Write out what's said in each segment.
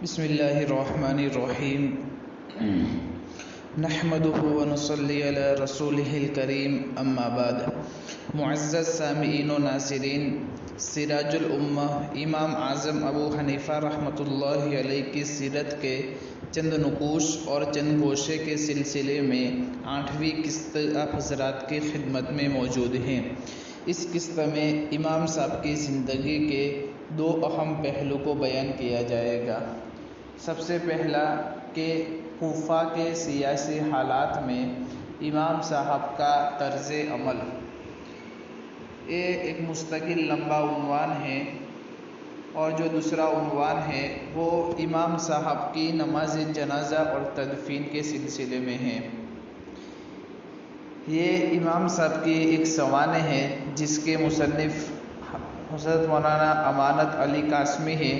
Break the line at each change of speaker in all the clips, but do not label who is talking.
بسم اللہ الرحمن الرحیم نحمده ونصلی علی رسولہ الکریم اما بعد۔ معزز سامعین و ناظرین، سراج الامہ امام اعظم ابو حنیفہ رحمۃ اللہ علیہ کی سیرت کے چند نقوش اور چند گوشے کے سلسلے میں 8ویں قسط آپ حضرات کی خدمت میں موجود ہیں۔ اس قسط میں امام صاحب کی زندگی کے 2 اہم پہلو کو بیان کیا جائے گا۔ سب سے پہلا کہ کوفہ کے سیاسی حالات میں امام صاحب کا طرز عمل، یہ ایک مستقل لمبا عنوان ہے، اور جو دوسرا عنوان ہے وہ امام صاحب کی نماز جنازہ اور تدفین کے سلسلے میں ہے۔ یہ امام صاحب کی ایک سوانح ہے جس کے مصنف حضرت مولانا امانت علی قاسمی ہے،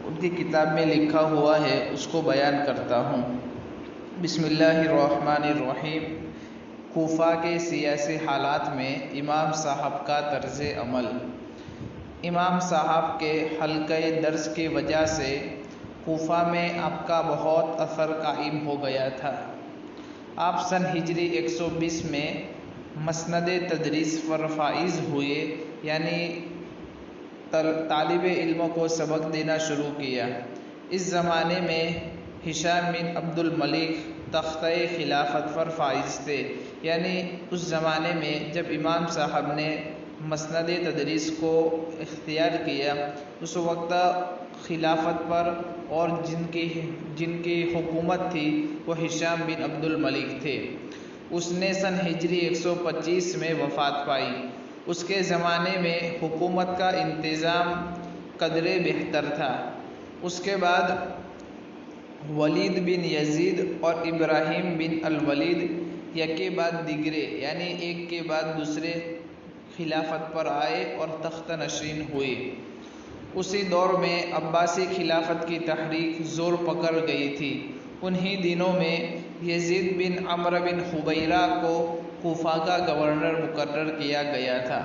ان کی کتاب میں لکھا ہوا ہے، اس کو بیان کرتا ہوں۔ بسم اللہ الرحمن الرحیم۔ کوفہ کے سیاسی حالات میں امام صاحب کا طرز عمل۔ امام صاحب کے حلقہ درس کی وجہ سے کوفہ میں آپ کا بہت اثر قائم ہو گیا تھا۔ آپ سن ہجری 120 میں مسند تدریس پر فائز ہوئے، یعنی طالب علموں کو سبق دینا شروع کیا۔ اس زمانے میں ہشام بن عبد الملک تختہ خلافت پر فائز تھے، یعنی اس زمانے میں جب امام صاحب نے مسند تدریس کو اختیار کیا، اس وقت خلافت پر اور جن کی حکومت تھی وہ ہشام بن عبد الملک تھے۔ اس نے سن ہجری 125 میں وفات پائی۔ اس کے زمانے میں حکومت کا انتظام قدرے بہتر تھا۔ اس کے بعد ولید بن یزید اور ابراہیم بن الولید یکے بعد دیگرے، یعنی ایک کے بعد دوسرے خلافت پر آئے اور تخت نشین ہوئے۔ اسی دور میں عباسی خلافت کی تحریک زور پکڑ گئی تھی۔ انہی دنوں میں یزید بن عمرو بن حبیرہ کو کوفہ کا گورنر مقرر کیا گیا تھا،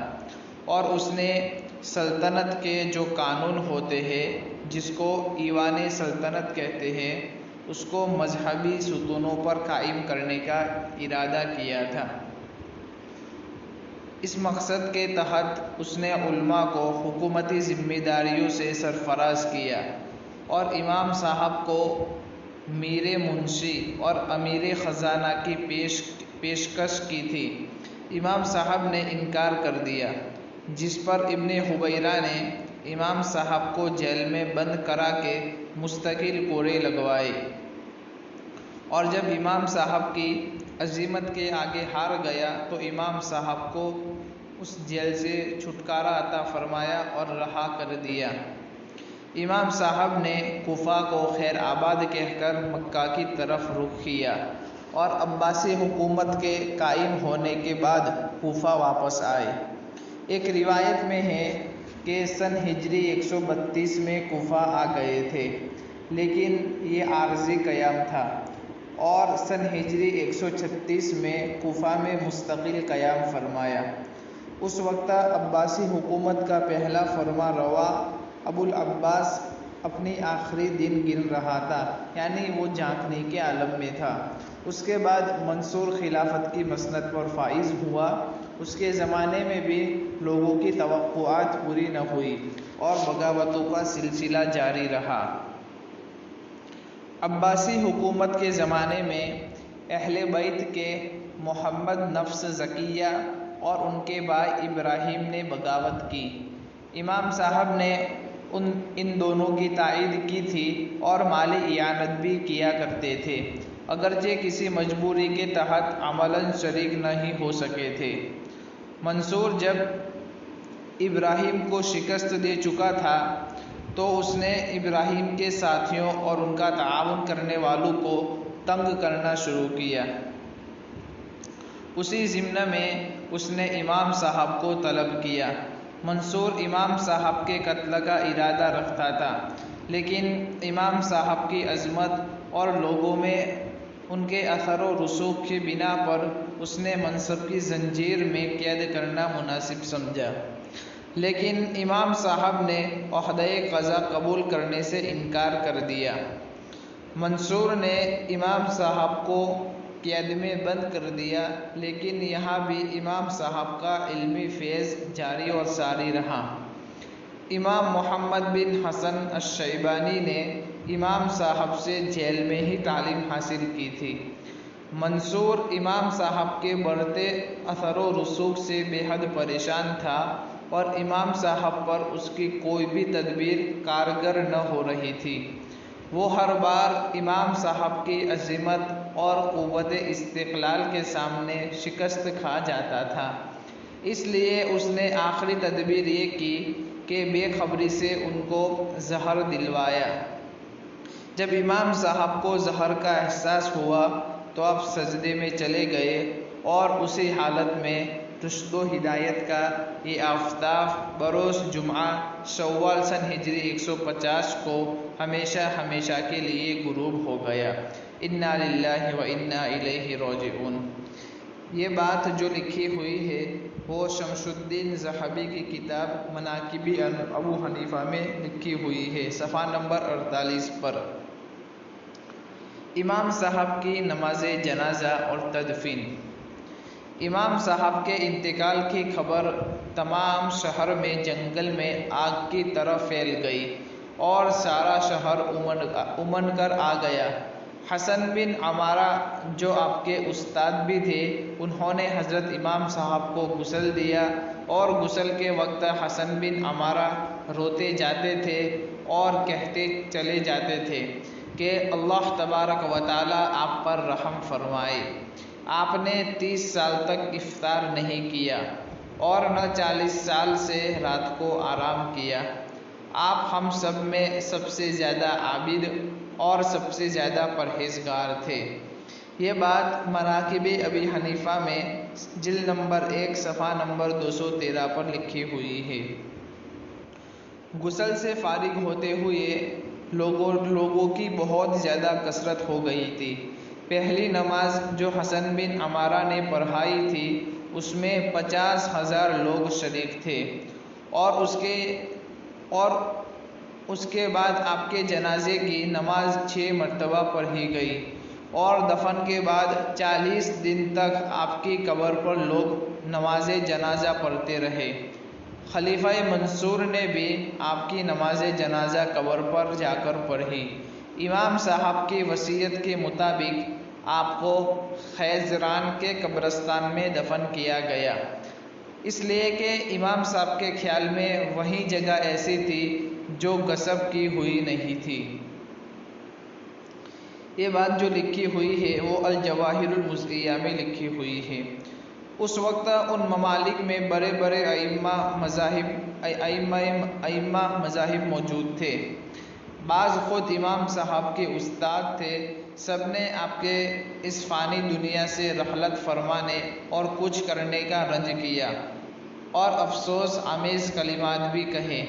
اور اس نے سلطنت کے جو قانون ہوتے ہیں، جس کو ایوان سلطنت کہتے ہیں، اس کو مذہبی ستونوں پر قائم کرنے کا ارادہ کیا تھا۔ اس مقصد کے تحت اس نے علماء کو حکومتی ذمہ داریوں سے سرفراز کیا، اور امام صاحب کو میر منشی اور امیر خزانہ کی پیشکش کی تھی۔ امام صاحب نے انکار کر دیا، جس پر ابن حبیرہ نے امام صاحب کو جیل میں بند کرا کے مستقل کوڑے لگوائے، اور جب امام صاحب کی عزیمت کے آگے ہار گیا تو امام صاحب کو اس جیل سے چھٹکارا عطا فرمایا اور رہا کر دیا۔ امام صاحب نے کوفہ کو خیر آباد کہہ کر مکہ کی طرف رخ کیا، اور عباسی حکومت کے قائم ہونے کے بعد کوفہ واپس آئے۔ ایک روایت میں ہے کہ سن ہجری 132 میں کوفہ آ گئے تھے، لیکن یہ عارضی قیام تھا، اور سن ہجری 136 میں کوفہ میں مستقل قیام فرمایا۔ اس وقت عباسی حکومت کا پہلا فرما روا ابو العباس اپنی آخری دن گن رہا تھا، یعنی وہ جھانکنے کے عالم میں تھا۔ اس کے بعد منصور خلافت کی مسند پر فائز ہوا۔ اس کے زمانے میں بھی لوگوں کی توقعات پوری نہ ہوئی، اور بغاوتوں کا سلسلہ جاری رہا۔ عباسی حکومت کے زمانے میں اہل بیت کے محمد نفس زکیہ اور ان کے بھائی ابراہیم نے بغاوت کی۔ امام صاحب نے ان دونوں کی تائید کی تھی اور مالی اعانت بھی کیا کرتے تھے، اگرچہ کسی مجبوری کے تحت عملاً شریک نہیں ہو سکے تھے۔ منصور جب ابراہیم کو شکست دے چکا تھا تو اس نے ابراہیم کے ساتھیوں اور ان کا تعاون کرنے والوں کو تنگ کرنا شروع کیا۔ اسی ضمن میں اس نے امام صاحب کو طلب کیا۔ منصور امام صاحب کے قتل کا ارادہ رکھتا تھا، لیکن امام صاحب کی عظمت اور لوگوں میں ان کے اثر و رسوخ کی بنا پر اس نے منصب کی زنجیر میں قید کرنا مناسب سمجھا۔ لیکن امام صاحب نے عہدہ قضا قبول کرنے سے انکار کر دیا۔ منصور نے امام صاحب کو قید میں بند کر دیا، لیکن یہاں بھی امام صاحب کا علمی فیض جاری اور ساری رہا۔ امام محمد بن حسن الشیبانی نے امام صاحب سے جیل میں ہی تعلیم حاصل کی تھی۔ منصور امام صاحب کے بڑھتے اثر و رسوخ سے بے حد پریشان تھا اور امام صاحب پر اس کی کوئی بھی تدبیر کارگر نہ ہو رہی تھی۔ وہ ہر بار امام صاحب کی عظمت اور قوت استقلال کے سامنے شکست کھا جاتا تھا، اس لیے اس نے آخری تدبیر یہ کی کہ بے خبری سے ان کو زہر دلوایا۔ جب امام صاحب کو زہر کا احساس ہوا تو آپ سجدے میں چلے گئے اور اسی حالت میں رشد و ہدایت کا یہ آفتاب بروز جمعہ شوال سن ہجری 150 کو ہمیشہ ہمیشہ کے لیے غروب ہو گیا۔ انا للہ و انا الیہ راجعون۔ یہ بات جو لکھی ہوئی ہے وہ شمس الدین ذہبی کی کتاب مناقب ابو حنیفہ میں لکھی ہوئی ہے، صفحہ نمبر 48 پر۔ امام صاحب کی نماز جنازہ اور تدفین۔ امام صاحب کے انتقال کی خبر تمام شہر میں جنگل میں آگ کی طرح پھیل گئی اور سارا شہر امن کر آ گیا۔ حسن بن عمارہ جو آپ کے استاد بھی تھے، انہوں نے حضرت امام صاحب کو غسل دیا اور غسل کے وقت حسن بن عمارہ روتے جاتے تھے اور کہتے چلے جاتے تھے کہ اللہ تبارک و تعالی آپ پر رحم فرمائے۔ آپ نے 30 سال تک افطار نہیں کیا اور نہ 40 سال سے رات کو آرام کیا۔ آپ ہم سب میں سب سے زیادہ عابد اور سب سے زیادہ پرہیزگار تھے۔ یہ بات مناقب ابی حنیفہ میں جلد نمبر 1 صفحہ نمبر 213 پر لکھی ہوئی ہے۔ غسل سے فارغ ہوتے ہوئے لوگوں کی بہت زیادہ کثرت ہو گئی تھی۔ پہلی نماز جو حسن بن عمارہ نے پڑھائی تھی اس میں 50,000 لوگ شریک تھے اور اس کے بعد آپ کے جنازے کی نماز 6 مرتبہ پڑھی گئی اور دفن کے بعد 40 دن تک آپ کی قبر پر لوگ نماز جنازہ پڑھتے رہے۔ خلیفہ منصور نے بھی آپ کی نماز جنازہ قبر پر جا کر پڑھی۔ امام صاحب کی وصیت کے مطابق آپ کو خیزران کے قبرستان میں دفن کیا گیا، اس لیے کہ امام صاحب کے خیال میں وہی جگہ ایسی تھی جو غصب کی ہوئی نہیں تھی۔ یہ بات جو لکھی ہوئی ہے وہ الجواہر المزیہ میں لکھی ہوئی ہے۔ اس وقت ان ممالک میں بڑے بڑے ائمہ مذاہب موجود تھے۔ بعض خود امام صاحب کے استاد تھے۔ سب نے آپ کے اس فانی دنیا سے رحلت فرمانے اور کچھ کرنے کا رنج کیا اور افسوس آمیز کلمات بھی کہے۔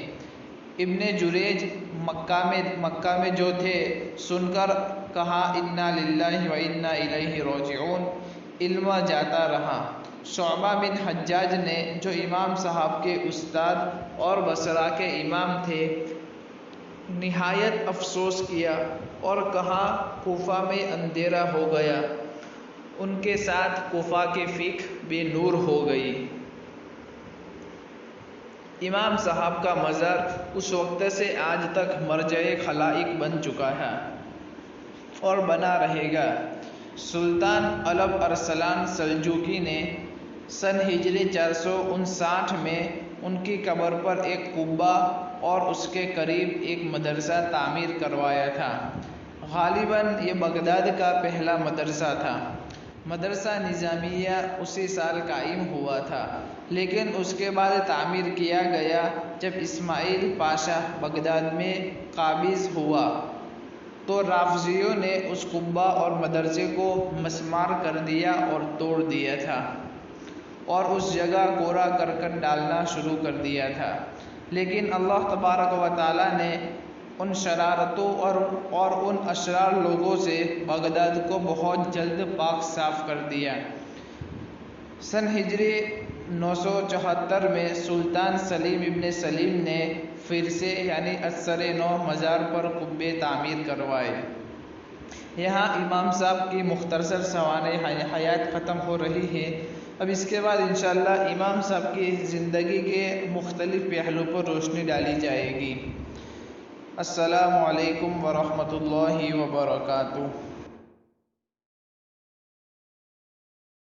ابن جریج مکہ میں جو تھے سن کر کہا انا للہ و انا الیہ راجعون، علم جاتا رہا۔ شعبہ بن حجاج نے جو امام صاحب کے استاد اور بصرہ کے امام تھے نہایت افسوس کیا اور کہا کوفہ میں اندھیرا ہو گیا، ان کے ساتھ کوفہ کی فکر بے نور ہو گئی۔ امام صاحب کا مزار اس وقت سے آج تک مرجع خلائق بن چکا ہے اور بنا رہے گا۔ سلطان الب ارسلان سلجوقی نے سن ہجری 459 میں ان کی قبر پر ایک قبہ اور اس کے قریب ایک مدرسہ تعمیر کروایا تھا۔ غالباً یہ بغداد کا پہلا مدرسہ تھا۔ مدرسہ نظامیہ اسی سال قائم ہوا تھا، لیکن اس کے بعد تعمیر کیا گیا جب اسماعیل پاشا بغداد میں قابض ہوا تو رافضیوں نے اس قبہ اور مدرسے کو مسمار کر دیا اور توڑ دیا تھا اور اس جگہ کوڑا کرکٹ ڈالنا شروع کر دیا تھا، لیکن اللہ تبارک و تعالی نے ان شرارتوں اور ان اشرار لوگوں سے بغداد کو بہت جلد پاک صاف کر دیا۔ سن ہجری 974 میں سلطان سلیم ابن سلیم نے پھر سے یعنی اثر نو مزار پر قبے تعمیر کروائے۔ یہاں امام صاحب کی مختصر سوانح حیات ختم ہو رہی ہے۔ اب اس کے بعد انشاءاللہ امام صاحب کی زندگی کے مختلف پہلو پر روشنی ڈالی جائے گی۔ السلام علیکم ورحمۃ اللہ وبرکاتہ۔